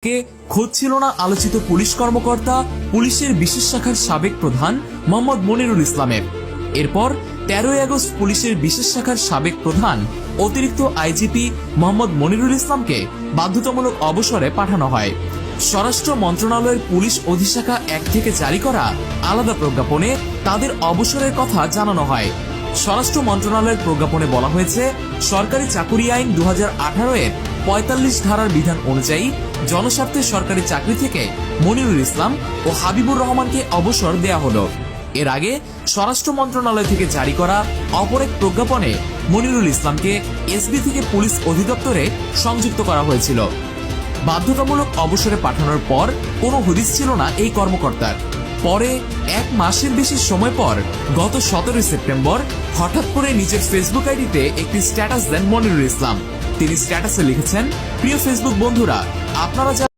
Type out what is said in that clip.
কে খোঁজ ছিল না আলোচিত পুলিশ কর্মকর্তা পুলিশের বিশেষ শাখার সাবেক প্রধান মোহাম্মদ মনিরুল ইসলামের। এরপর 13 আগস্ট পুলিশের বিশেষ শাখার সাবেক প্রধান অতিরিক্ত আইজিপি মোহাম্মদ মনিরুল ইসলামকে বাধ্যতামূলক অবসরে পাঠানো হয়। স্বরাষ্ট্র মন্ত্রণালয়ের পুলিশ অধিশাখা 1 থেকে জারি করা আলাদা প্রজ্ঞাপনে তাদের অবসরের কথা জানানো হয়। স্বরাষ্ট্র মন্ত্রণালয়ের প্রজ্ঞাপনে বলা হয়েছে, সরকারি চাকুরি আইন 2018 এর 45 ধারার বিধান অনুযায়ী জনস্বার্থে সরকারি চাকরি থেকে মনিরুল ইসলাম ও হাবিবুর রহমানকে অবসর দেয়া হলো। এর আগে স্বরাষ্ট্র মন্ত্রণালয় থেকে জারি করা অপর এক প্রজ্ঞাপনে মনিরুল ইসলামকে এসবি থেকে পুলিশ অধিদপ্তরে সংযুক্ত করা হয়েছিল। বাধ্যতামূলক অবসরে পাঠানোর পর কোনো হদিস ছিল না এই কর্মকর্তার। পরে 1 মাসের বেশি সময় পর গত 17 সেপ্টেম্বর হঠাৎ করে নিজের ফেসবুক আইডিতে একটি স্ট্যাটাস দেন মনিরুল ইসলাম। তিনি স্ট্যাটাসে লিখেছেন, প্রিয় ফেসবুক বন্ধুরা, আপনারা